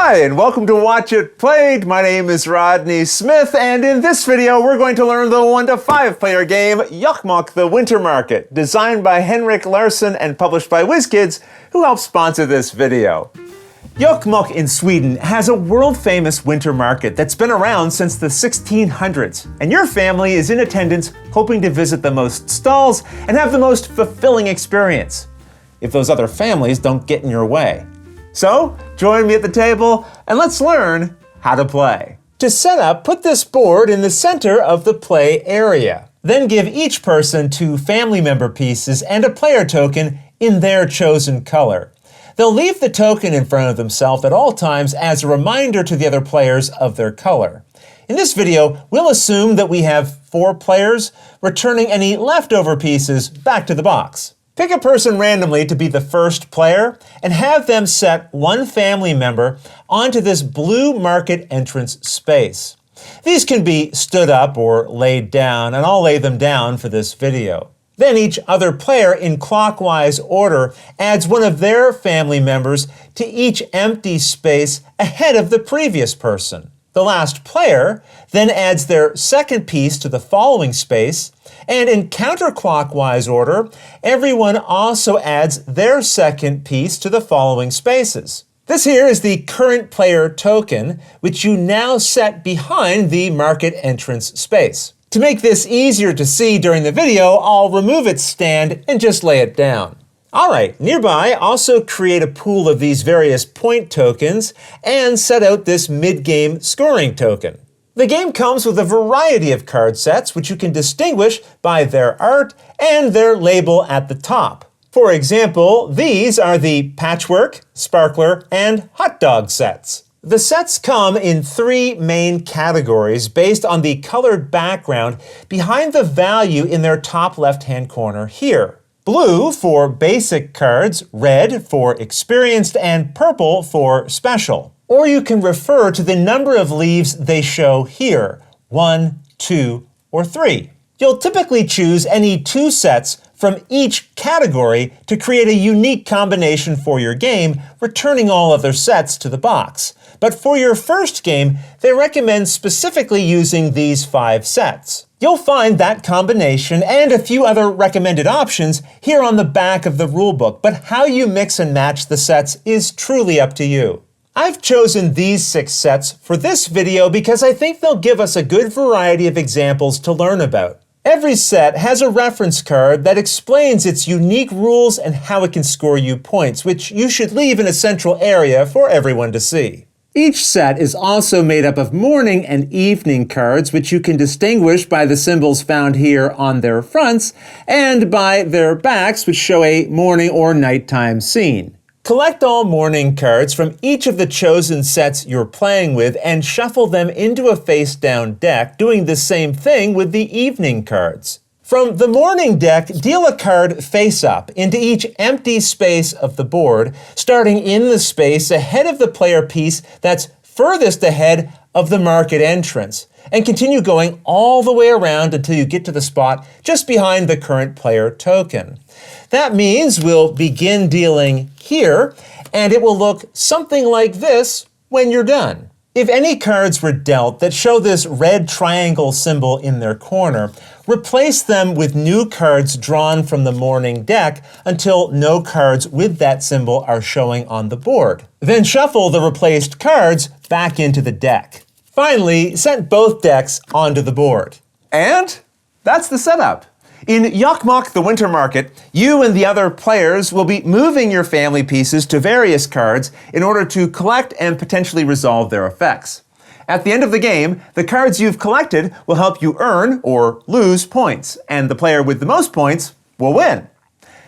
Hi, and welcome to Watch It Played. My name is Rodney Smith, and in this video, we're going to learn the 1 to 5 player game, Jokkmokk the Winter Market, designed by Henrik Larsson and published by WizKids, who helped sponsor this video. Jokkmokk in Sweden has a world-famous winter market that's been around since the 1600s, and your family is in attendance hoping to visit the most stalls and have the most fulfilling experience, if those other families don't get in your way. So, join me at the table and let's learn how to play. To set up, put this board in the center of the play area. Then give each person 2 family member pieces and a player token in their chosen color. They'll leave the token in front of themselves at all times as a reminder to the other players of their color. In this video, we'll assume that we have 4 players, returning any leftover pieces back to the box. Pick a person randomly to be the first player and have them set 1 family member onto this blue market entrance space. These can be stood up or laid down, and I'll lay them down for this video. Then each other player in clockwise order adds 1 of their family members to each empty space ahead of the previous person. The last player then adds their second piece to the following space, and in counterclockwise order, everyone also adds their second piece to the following spaces. This here is the current player token, which you now set behind the market entrance space. To make this easier to see during the video, I'll remove its stand and just lay it down. Alright, nearby, also create a pool of these various point tokens and set out this mid-game scoring token. The game comes with a variety of card sets which you can distinguish by their art and their label at the top. For example, these are the Patchwork, Sparkler, and Hot Dog sets. The sets come in 3 main categories based on the colored background behind the value in their top left-hand corner here. Blue for basic cards, red for experienced, and purple for special. Or you can refer to the number of leaves they show here, 1, 2, or 3. You'll typically choose any 2 sets from each category to create a unique combination for your game, returning all other sets to the box. But for your first game, they recommend specifically using these 5 sets. You'll find that combination and a few other recommended options here on the back of the rulebook, but how you mix and match the sets is truly up to you. I've chosen these 6 sets for this video because I think they'll give us a good variety of examples to learn about. Every set has a reference card that explains its unique rules and how it can score you points, which you should leave in a central area for everyone to see. Each set is also made up of morning and evening cards, which you can distinguish by the symbols found here on their fronts and by their backs, which show a morning or nighttime scene. Collect all morning cards from each of the chosen sets you're playing with and shuffle them into a face-down deck, doing the same thing with the evening cards. From the morning deck, deal a card face-up into each empty space of the board, starting in the space ahead of the player piece that's furthest ahead of the market entrance, and continue going all the way around until you get to the spot just behind the current player token. That means we'll begin dealing here, and it will look something like this when you're done. If any cards were dealt that show this red triangle symbol in their corner, replace them with new cards drawn from the morning deck until no cards with that symbol are showing on the board. Then shuffle the replaced cards back into the deck. Finally, set both decks onto the board. And that's the setup. In Jokkmokk the Winter Market, you and the other players will be moving your family pieces to various cards in order to collect and potentially resolve their effects. At the end of the game, the cards you've collected will help you earn or lose points, and the player with the most points will win.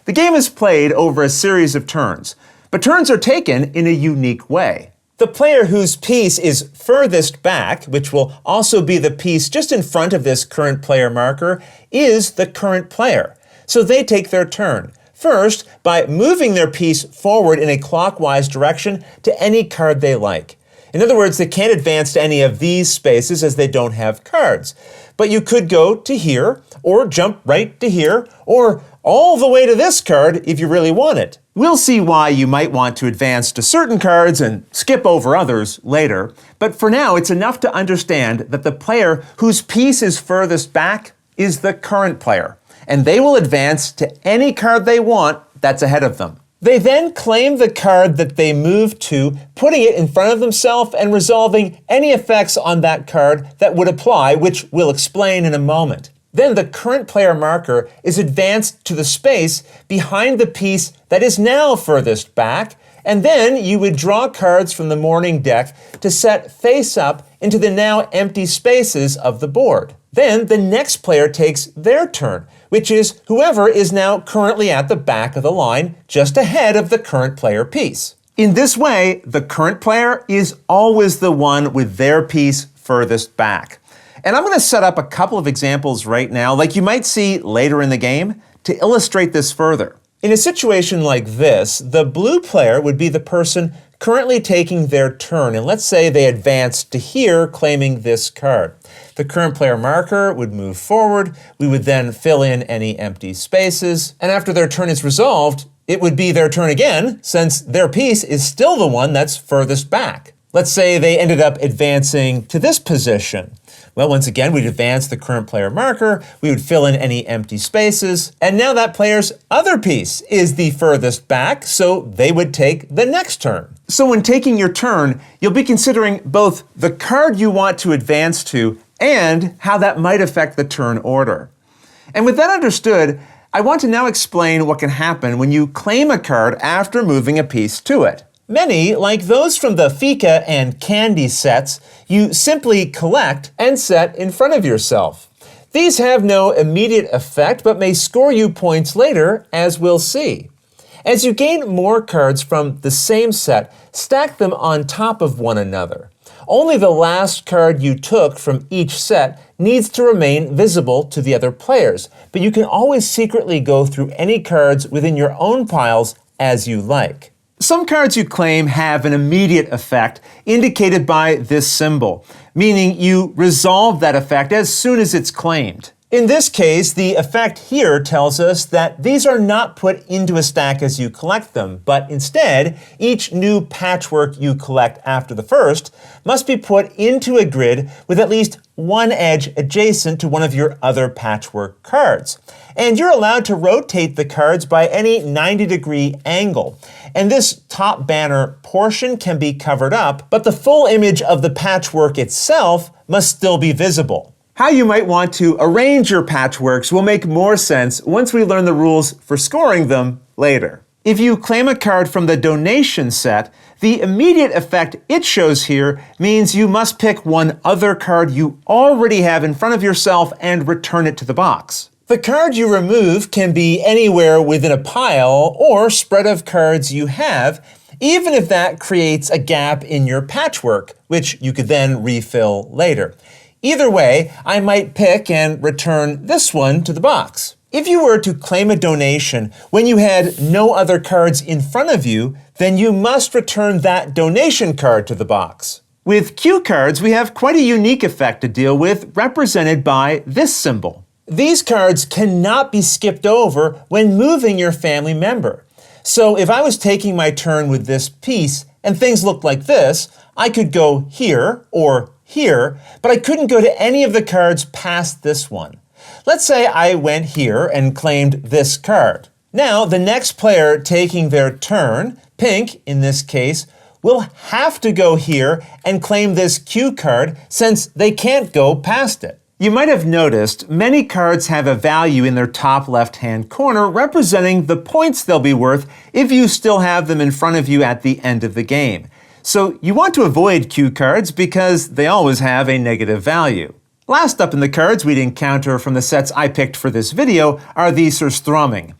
The game is played over a series of turns, but turns are taken in a unique way. The player whose piece is furthest back, which will also be the piece just in front of this current player marker, is the current player. So they take their turn. First, by moving their piece forward in a clockwise direction to any card they like. In other words, they can't advance to any of these spaces as they don't have cards. but you could go to here, or jump right to here, or all the way to this card if you really want it. We'll see why you might want to advance to certain cards and skip over others later, but for now it's enough to understand that the player whose piece is furthest back is the current player, and they will advance to any card they want that's ahead of them. They then claim the card that they moved to, putting it in front of themselves and resolving any effects on that card that would apply, which we'll explain in a moment. Then the current player marker is advanced to the space behind the piece that is now furthest back, and then you would draw cards from the morning deck to set face up into the now empty spaces of the board. Then the next player takes their turn, which is whoever is now currently at the back of the line, just ahead of the current player piece. In this way, the current player is always the one with their piece furthest back. And I'm going to set up a couple of examples right now, like you might see later in the game, to illustrate this further. In a situation like this, the blue player would be the person currently taking their turn, and let's say they advance to here, claiming this card. The current player marker would move forward, we would then fill in any empty spaces, and after their turn is resolved, it would be their turn again, since their piece is still the one that's furthest back. Let's say they ended up advancing to this position. Well, once again, we'd advance the current player marker, we would fill in any empty spaces, and now that player's other piece is the furthest back, so they would take the next turn. So when taking your turn, you'll be considering both the card you want to advance to and how that might affect the turn order. And with that understood, I want to now explain what can happen when you claim a card after moving a piece to it. Many, like those from the Fika and candy sets, you simply collect and set in front of yourself. These have no immediate effect, but may score you points later, as we'll see. As you gain more cards from the same set, stack them on top of one another. Only the last card you took from each set needs to remain visible to the other players, but you can always secretly go through any cards within your own piles as you like. Some cards you claim have an immediate effect indicated by this symbol, meaning you resolve that effect as soon as it's claimed. In this case, the effect here tells us that these are not put into a stack as you collect them, but instead, each new patchwork you collect after the first must be put into a grid with at least one edge adjacent to one of your other patchwork cards. And you're allowed to rotate the cards by any 90-degree angle. And this top banner portion can be covered up, but the full image of the patchwork itself must still be visible. How you might want to arrange your patchworks will make more sense once we learn the rules for scoring them later. If you claim a card from the donation set, the immediate effect it shows here means you must pick one other card you already have in front of yourself and return it to the box. The card you remove can be anywhere within a pile or spread of cards you have, even if that creates a gap in your patchwork, which you could then refill later. Either way, I might pick and return this one to the box. If you were to claim a donation when you had no other cards in front of you, then you must return that donation card to the box. With cue cards, we have quite a unique effect to deal with, represented by this symbol. These cards cannot be skipped over when moving your family member. So if I was taking my turn with this piece and things looked like this, I could go here or here, but I couldn't go to any of the cards past this one. Let's say I went here and claimed this card. Now, the next player taking their turn, pink in this case, will have to go here and claim this cue card since they can't go past it. You might have noticed many cards have a value in their top left-hand corner representing the points they'll be worth if you still have them in front of you at the end of the game. So you want to avoid cue cards because they always have a negative value. Last up in the cards we'd encounter from the sets I picked for this video are the Surstromming.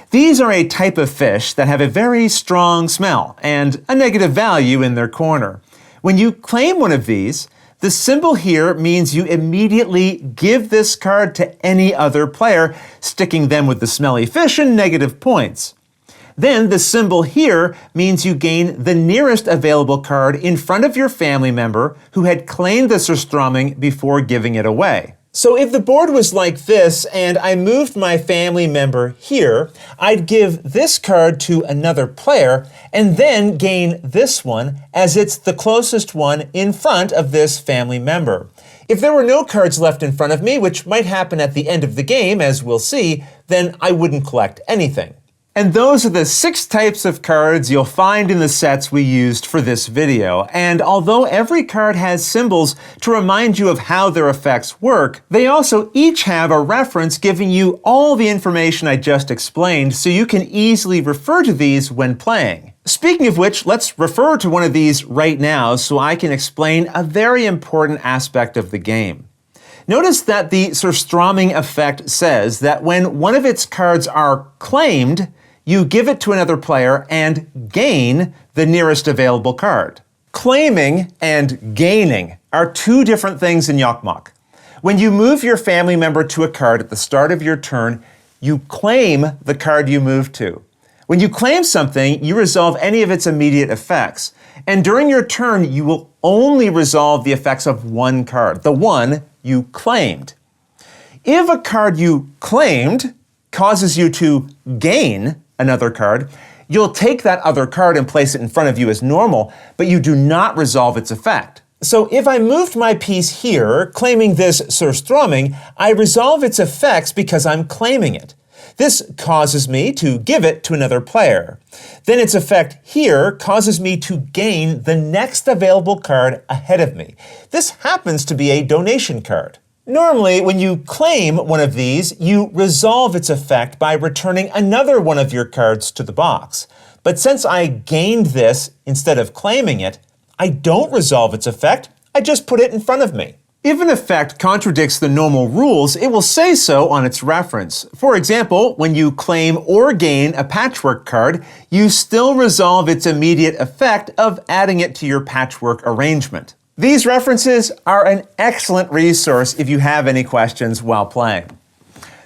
These are a type of fish that have a very strong smell and a negative value in their corner. When you claim one of these, the symbol here means you immediately give this card to any other player, sticking them with the smelly fish and negative points. Then the symbol here means you gain the nearest available card in front of your family member who had claimed the Surstromming before giving it away. So if the board was like this and I moved my family member here, I'd give this card to another player and then gain this one as it's the closest one in front of this family member. If there were no cards left in front of me, which might happen at the end of the game, as we'll see, then I wouldn't collect anything. And those are the 6 types of cards you'll find in the sets we used for this video. And although every card has symbols to remind you of how their effects work, they also each have a reference giving you all the information I just explained, so you can easily refer to these when playing. Speaking of which, let's refer to one of these right now so I can explain a very important aspect of the game. Notice that the Surstromming effect says that when one of its cards are claimed, you give it to another player and gain the nearest available card. Claiming and gaining are 2 different things in Jokkmokk. When you move your family member to a card at the start of your turn, you claim the card you moved to. When you claim something, you resolve any of its immediate effects. And during your turn, you will only resolve the effects of one card, the one you claimed. If a card you claimed causes you to gain another card, you'll take that other card and place it in front of you as normal, but you do not resolve its effect. So if I moved my piece here, claiming this Surstromming, I resolve its effects because I'm claiming it. This causes me to give it to another player. Then its effect here causes me to gain the next available card ahead of me. This happens to be a donation card. Normally, when you claim one of these, you resolve its effect by returning another one of your cards to the box. But since I gained this instead of claiming it, I don't resolve its effect, I just put it in front of me. If an effect contradicts the normal rules, it will say so on its reference. For example, when you claim or gain a Patchwork card, you still resolve its immediate effect of adding it to your Patchwork arrangement. These references are an excellent resource if you have any questions while playing.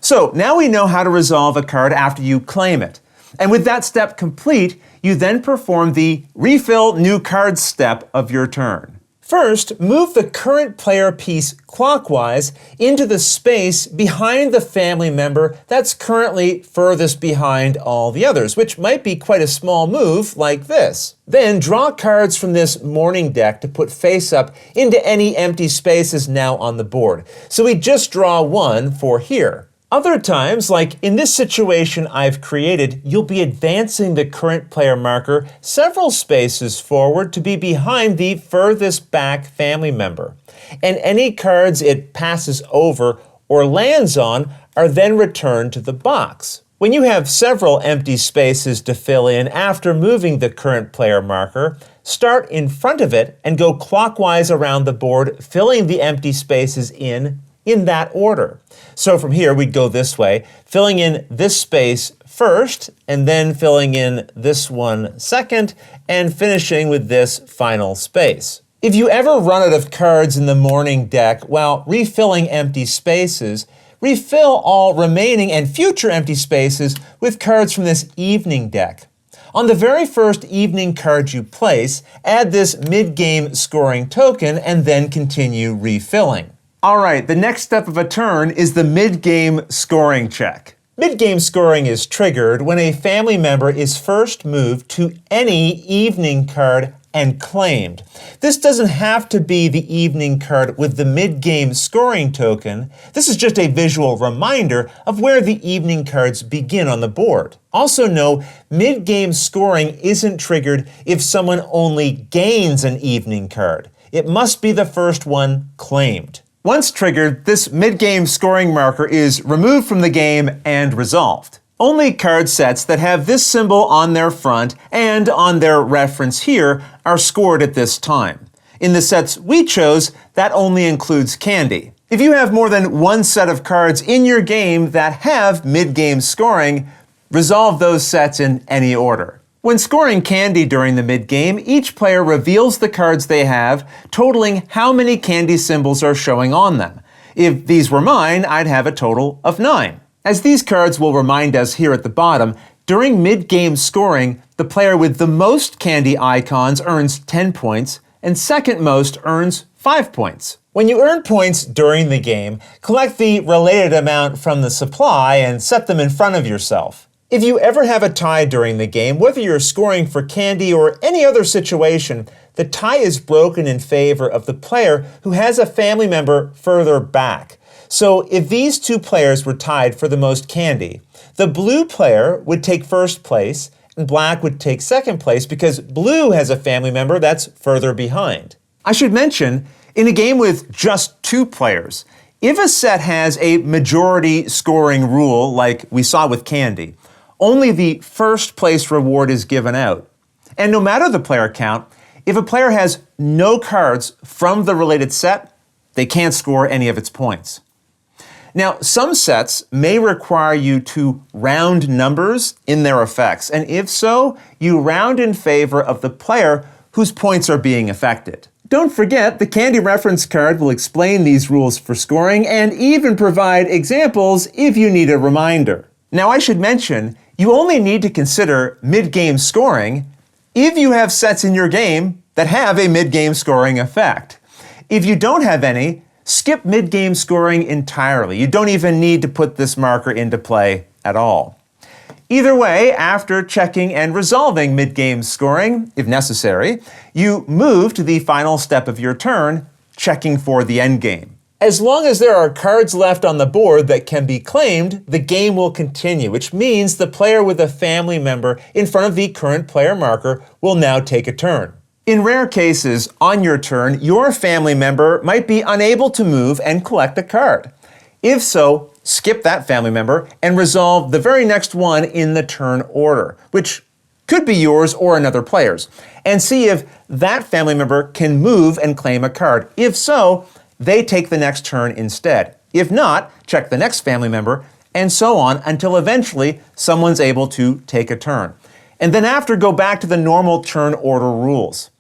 So now we know how to resolve a card after you claim it. And with that step complete, you then perform the refill new cards step of your turn. First, move the current player piece clockwise into the space behind the family member that's currently furthest behind all the others, which might be quite a small move like this. Then draw cards from this morning deck to put face up into any empty spaces now on the board. So we just draw one for here. Other times, like in this situation I've created, you'll be advancing the current player marker several spaces forward to be behind the furthest back family member. And any cards it passes over or lands on are then returned to the box. When you have several empty spaces to fill in after moving the current player marker, start in front of it and go clockwise around the board, filling the empty spaces in that order. So from here, we'd go this way, filling in this space first, and then filling in this one second, and finishing with this final space. If you ever run out of cards in the morning deck while refilling empty spaces, refill all remaining and future empty spaces with cards from this evening deck. On the very first evening card you place, add this mid-game scoring token, and then continue refilling. All right, the next step of a turn is the mid-game scoring check. Mid-game scoring is triggered when a family member is first moved to any evening card and claimed. This doesn't have to be the evening card with the mid-game scoring token. This is just a visual reminder of where the evening cards begin on the board. Also know, mid-game scoring isn't triggered if someone only gains an evening card. It must be the first one claimed. Once triggered, this mid-game scoring marker is removed from the game and resolved. Only card sets that have this symbol on their front and on their reference here are scored at this time. In the sets we chose, that only includes candy. If you have more than one set of cards in your game that have mid-game scoring, resolve those sets in any order. When scoring candy during the mid-game, each player reveals the cards they have, totaling how many candy symbols are showing on them. If these were mine, I'd have a total of 9. As these cards will remind us here at the bottom, during mid-game scoring, the player with the most candy icons earns 10 points, and second most earns 5 points. When you earn points during the game, collect the related amount from the supply and set them in front of yourself. If you ever have a tie during the game, whether you're scoring for candy or any other situation, the tie is broken in favor of the player who has a family member further back. So if these two players were tied for the most candy, the blue player would take first place and black would take second place because blue has a family member that's further behind. I should mention, in a game with just two players, if a set has a majority scoring rule like we saw with candy, only the first place reward is given out. And no matter the player count, if a player has no cards from the related set, they can't score any of its points. Now, some sets may require you to round numbers in their effects, and if so, you round in favor of the player whose points are being affected. Don't forget, the Candy reference card will explain these rules for scoring and even provide examples if you need a reminder. Now, I should mention, you only need to consider mid-game scoring if you have sets in your game that have a mid-game scoring effect. If you don't have any, skip mid-game scoring entirely. You don't even need to put this marker into play at all. Either way, after checking and resolving mid-game scoring, if necessary, you move to the final step of your turn, checking for the endgame. As long as there are cards left on the board that can be claimed, the game will continue, which means the player with a family member in front of the current player marker will now take a turn. In rare cases, on your turn, your family member might be unable to move and collect a card. If so, skip that family member and resolve the very next one in the turn order, which could be yours or another player's, and see if that family member can move and claim a card. If so, they take the next turn instead. If not, check the next family member, and so on until eventually someone's able to take a turn. And then after, go back to the normal turn order rules.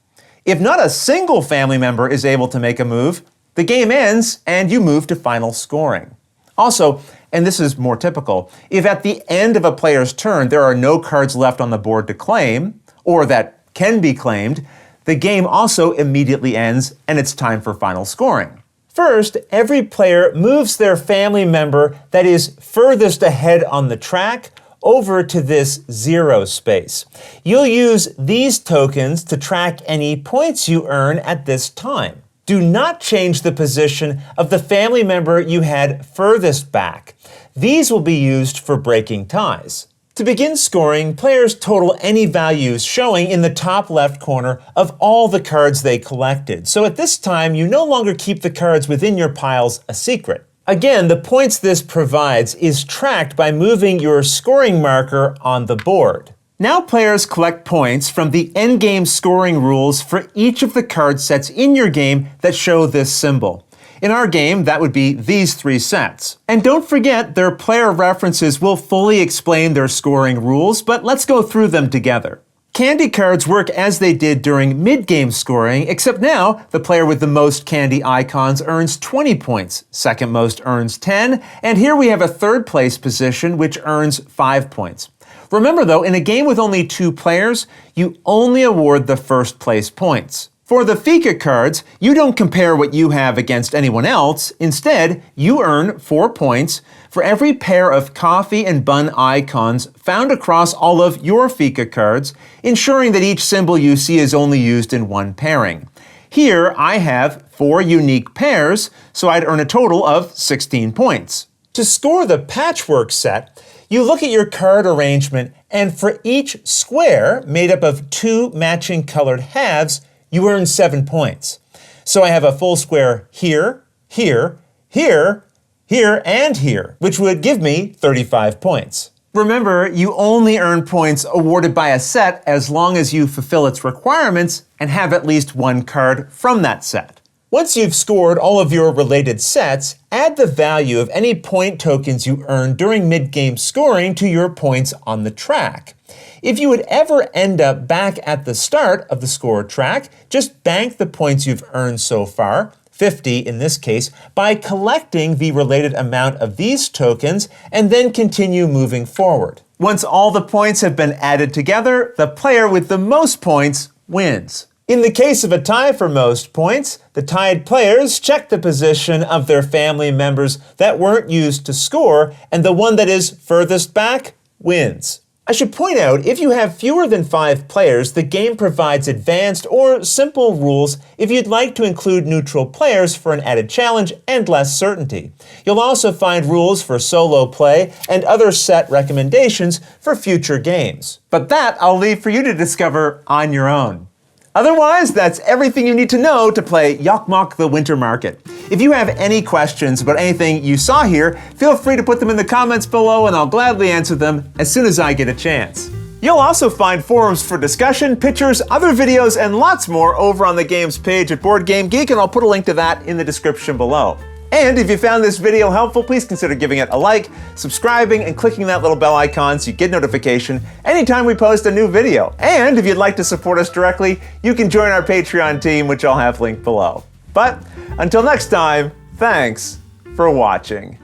If not a single family member is able to make a move, the game ends and you move to final scoring. Also, and this is more typical, if at the end of a player's turn there are no cards left on the board to claim, or that can be claimed, the game also immediately ends and it's time for final scoring. First, every player moves their family member that is furthest ahead on the track over to this 0 space. You'll use these tokens to track any points you earn at this time. Do not change the position of the family member you had furthest back. These will be used for breaking ties. To begin scoring, players total any values showing in the top left corner of all the cards they collected. So at this time, you no longer keep the cards within your piles a secret. Again, the points this provides is tracked by moving your scoring marker on the board. Now players collect points from the endgame scoring rules for each of the card sets in your game that show this symbol. In our game, that would be these 3 sets. And don't forget, their player references will fully explain their scoring rules, but let's go through them together. Candy cards work as they did during mid-game scoring, except now the player with the most candy icons earns 20 points, second most earns 10, and here we have a third place position which earns 5 points. Remember though, in a game with only 2 players, you only award the first place points. For the Fika cards, you don't compare what you have against anyone else. Instead, you earn 4 points for every pair of coffee and bun icons found across all of your Fika cards, ensuring that each symbol you see is only used in one pairing. Here, I have 4 unique pairs, so I'd earn a total of 16 points. To score the Patchwork set, you look at your card arrangement, and for each square made up of 2 matching colored halves, you earn 7 points. So I have a full square here, here, here, here, and here, which would give me 35 points. Remember, you only earn points awarded by a set as long as you fulfill its requirements and have at least 1 card from that set. Once you've scored all of your related sets, add the value of any point tokens you earned during mid-game scoring to your points on the track. If you would ever end up back at the start of the score track, just bank the points you've earned so far, 50 in this case, by collecting the related amount of these tokens and then continue moving forward. Once all the points have been added together, the player with the most points wins. In the case of a tie for most points, the tied players check the position of their family members that weren't used to score, and the one that is furthest back wins. I should point out, if you have fewer than 5 players, the game provides advanced or simple rules if you'd like to include neutral players for an added challenge and less certainty. You'll also find rules for solo play and other set recommendations for future games. But that I'll leave for you to discover on your own. Otherwise, that's everything you need to know to play Jokkmokk the Winter Market. If you have any questions about anything you saw here, feel free to put them in the comments below and I'll gladly answer them as soon as I get a chance. You'll also find forums for discussion, pictures, other videos, and lots more over on the games page at Board Game Geek, and I'll put a link to that in the description below. And if you found this video helpful, please consider giving it a like, subscribing, and clicking that little bell icon so you get notification anytime we post a new video. And if you'd like to support us directly, you can join our Patreon team, which I'll have linked below. But until next time, thanks for watching.